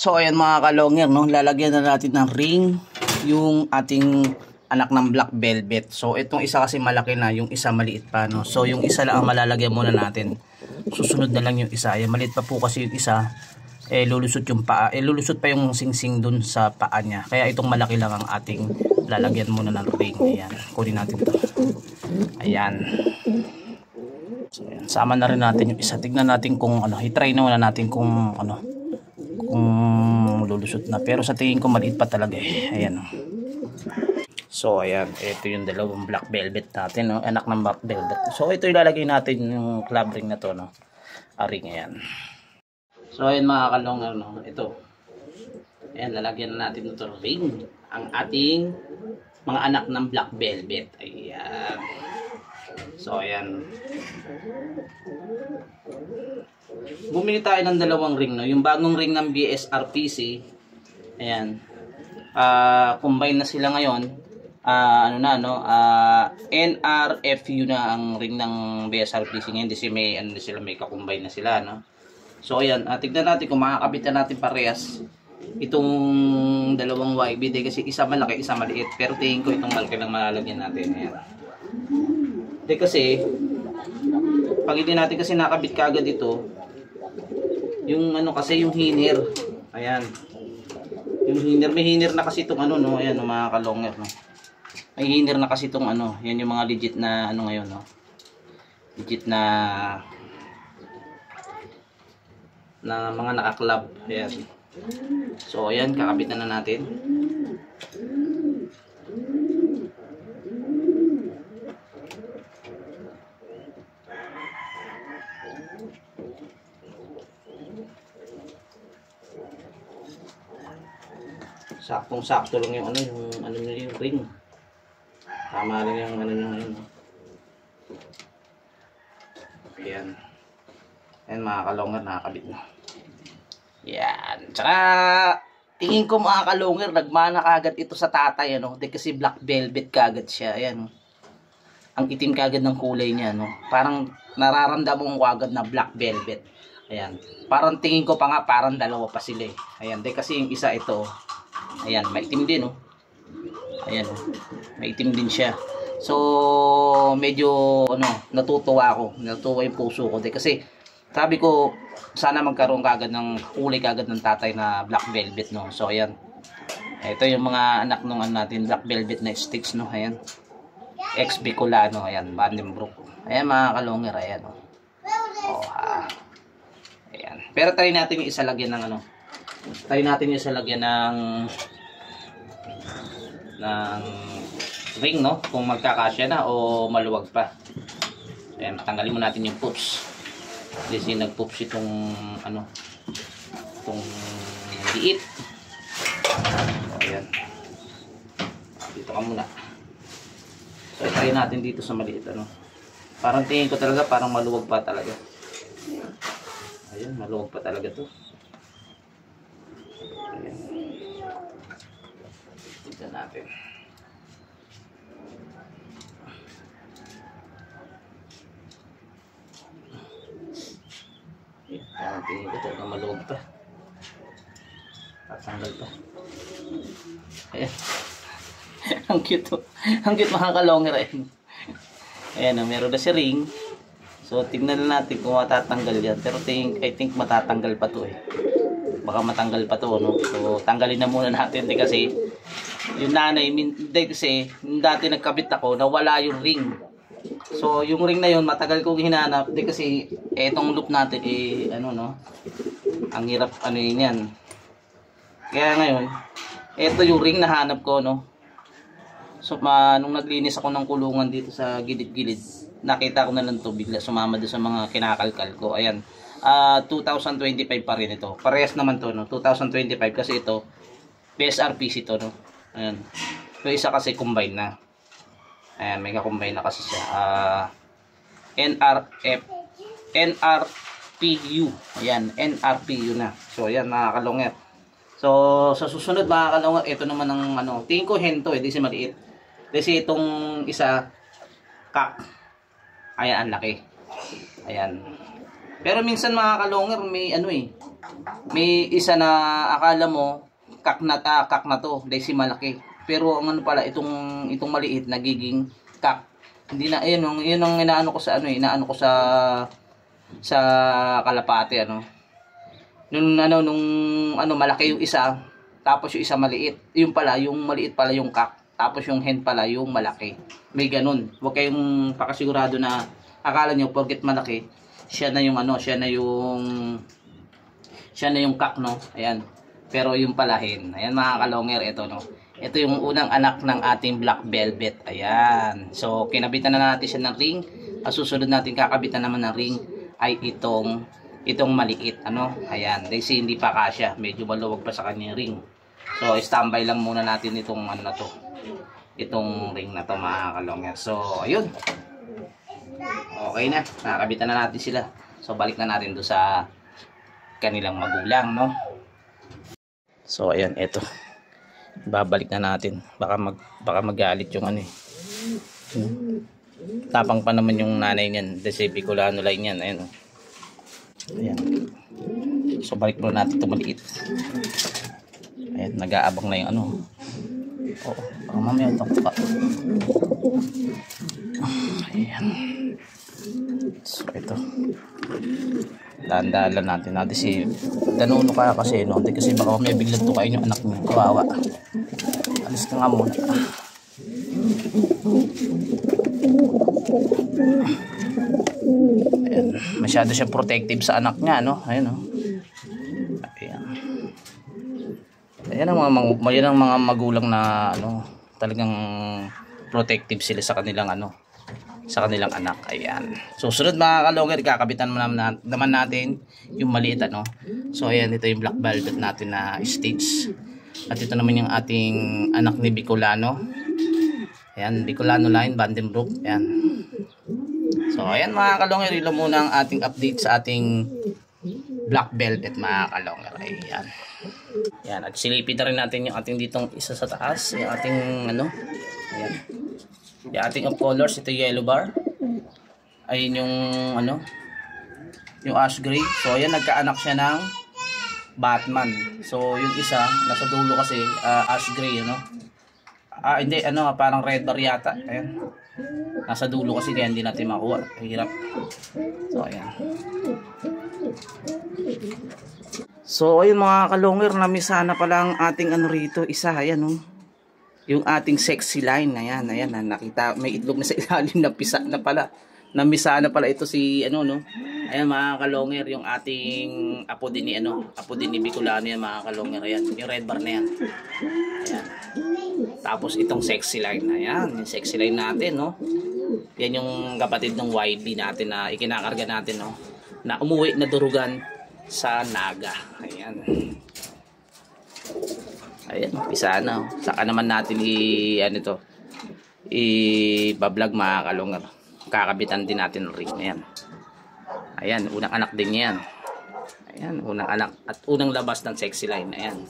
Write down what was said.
So ayan mga kalonger, no, lalagyan na natin ng ring yung ating anak ng black velvet. So itong isa kasi malaki na, yung isa maliit pa, no. So yung isa lang ang malalagyan muna natin. Susunod na lang yung isa. Ayan, maliit pa po kasi yung isa. Lulusot yung paa. Lulusot pa yung singsing dun sa paa niya. Kaya itong malaki lang ang ating lalagyan muna ng ring. Ayan, kunin natin to. Ayan. So ayan, sama na rin natin yung isa. Tignan natin kung ano, i-try na muna natin kung ano, kung lulusot na, pero sa tingin ko maliit pa talaga eh. Ayan. So ayan, ito yung dalawang black velvet natin, no? Anak ng black velvet. So ito ilalagay natin yung club ring na to, no? Ring, ayan. So ayan mga kalongar, no? Ito. Ayan, lalagyan na natin ito ring ang ating mga anak ng black velvet. Ayan. So ayan. Bumili tayo ng dalawang ring, no? Yung bagong ring ng BSRPC. Ayan. Combine na sila ngayon. Ano na, no? NRFU na ang ring ng BSRPC ngayon. Kasi may ano sila, may ka-combine na sila, no? So ayan, tignan natin kung makakabit na natin parehas itong dalawang YB kasi isa malaki, isa maliit. Pero tingin ko itong malaki lang malalagyan natin. Ayan. Kasi pag hindi natin kasi nakabit kaagad ito, yung ano kasi yung hiner, ayan, yung hiner, may hiner na kasi itong ano, no, ayan, no, mga kalonger, no, may hiner na kasi itong ano, yan yung mga legit na ano ngayon, no, legit na mga naka-club, ayan. So ayan, kakabit na natin. Saktong-sakto lang yung ano nila yung ring. Tama lang yung ano nyo ngayon. Ayan. Ayan mga kalongar, nakakabit na. Ayan. Tsaka, tingin ko mga kalongar, nagmana kagad ito sa tatay, ano. Kasi black velvet kagad siya. Ayan. Ang itim kagad ng kulay niya, no. Parang nararamdaman ko agad na black velvet. Ayan. Parang tingin ko pa nga, parang dalawa pa sila eh. Ayan. Kasi yung isa ito, ayan, maitim din, oh. Ayan, oh. Maitim din siya. So, medyo, ano, natutuwa ako. Natutuwa yung puso ko. Kasi, sabi ko, sana magkaroon kagad ng kulay kagad ng tatay na black velvet, no. So, ayan. Ito yung mga anak nung ano natin, black velvet na sticks, no. Ayan. Ex Bicolano, ayan, Vandenbroek. Ayan, mga kalonger, ayan, oh. Oh, ha. Ayan. Pero try natin yung isa lagyan ng ano. Try natin yung isa lagyan ng ring, no? Kung magkakasya na o maluwag pa. Ayan, tanggalin mo natin yung poops. Kasi nag-poops itong ano, itong liit. So, ayan. Dito ka muna. So, try natin dito sa maliit, ano. Parang tingin ko talaga, parang maluwag pa talaga. Ayan, maluwag pa talaga to. Ayan. Tignan natin. Ayan, parang tingin ko talaga maluwag pa. Tatanggal pa. Ayan. Ang cute to. Ang cute mga kalonger. Ayan, meron na si ring. So, tignan na natin kung matatanggal yan. Pero I think matatanggal pa to eh. Baka matanggal pa to, no? So, tanggalin na muna natin kasi yung nanay, kasi dati nagkabit ako, nawala yung ring. So, yung ring na yun, matagal kong hinanap. Kasi etong loop natin, ano, no? Ang hirap, ano yun yan. Kaya ngayon, eto yung ring na hanap ko, no? So, nung naglinis ako ng kulungan dito sa gilid-gilid, nakita ko na lang to, bigla sumama doon sa mga kinakalkal ko. Ayan. 2025 pa rin ito. Parehas naman to, no? 2025 kasi ito BSRPC to, no? Ayan. Yung isa kasi combine na. Ayan, may ka-combine na kasi siya. NRPU. Ayan, NRPU na. So, ayan mga kalonger. So, sa susunod mga kalonger, ito naman ang ano, tingin ko hento eh, di si maliit. Kasi itong isa, kak. Ayan, ang laki. Ayan. Pero minsan mga kalonger, may ano eh. May isa na akala mo kak na to, dahil si malaki. Pero ang ano pala itong maliit nagiging kak. Hindi na yun ang inaano ko sa ano eh, inaano ko sa kalapate ano. Nung malaki yung isa, tapos yung isa maliit. Yung pala, yung maliit pala yung kak. Tapos yung hen pala yung malaki. May ganun. Huwag kayong pakasigurado na akala nyo porket malaki, siya na yung kak, no. Ayan. Pero yung pala hen. Ayan mga kalonger, ito no. Ito yung unang anak ng ating black velvet. Ayan. So kinabitan na natin siya ng ring. Ang susunod natin kakabitan naman ng ring ay itong maliit ano. Ayan. Kasi hindi pa kasya. Medyo maluwag pa sa kanya ring. So standby lang muna natin itong ano na to. Itong ring na to mga kalonger. So ayun. Okay na. Nakakabitan na natin sila. So balik na natin do sa kanilang magulang, no. So ayan, eto. Babalik na natin. Baka magalit yung ano eh. Tapang pa naman yung nanay niyan. Kasi Bicolano line yan. Ayan, oh. Ayan. So balik muna natin ito maliit. Ayan, nag-aabang na yung ano. Oo, baka mamaya ito pa. Ayan. So ito. Tandaan natin si danuno ka kasi no. Kasi baka may biglang tukain yung anak mo. Kawawa. Alis ka nga muna. Ayan. Masyado siya protective sa anak niya, no? Ayan, no? Ayan. Ayan ang mga magulang na ano, talagang protective sila sa kanilang ano, sa kanilang anak. Ayan. So sunod mga kalonger, kakabitan naman natin yung maliit ano. So ayan, ito yung black velvet natin na stage. At ito naman yung ating anak ni Bicolano. Ayan, Bicolano line, Vandenbroek. Ayan. So ayan mga kalonger, ilo muna ang ating update sa ating black velvet mga kalonger. Ayan. Ayan, at silipin na rin natin yung ating ditong isa sa taas, yung ating ano. Ayan. Yung ating of colors, ito yellow bar. Ayun yung ano, yung ash gray. So ayan, nagkaanak siya ng Batman. So yung isa nasa dulo kasi ash gray, ano. Hindi ano, parang red bar yata. Ayan. Nasa dulo kasi kaya hindi natin makuha. Hirap. So ayan. So ayun mga kalonger, namisa na pala ang ating ano rito, isa. Ayan oh. Yung ating sexy line, ayan, nakita, may itlog na sa ilalim na pisa na pala. Namisa na pala ito si ano no. Ayan mga kalonger, yung ating apo din ni Bicolano yan mga kalonger. Ayan, yung red bar na yan. Ayan. Tapos itong sexy line, ayan, yung sexy line natin no. Yan yung kapatid ng YB natin na ikinakarga natin no. Na umuwi na durugan sa Naga. Ayan. Ayan, pisa na. Saka naman natin i-vlog mga kalungar. Kakabitan din natin ng ring. Ayan. Ayan, unang anak din yan. Ayan, unang anak at unang labas ng sexy line. Ayan.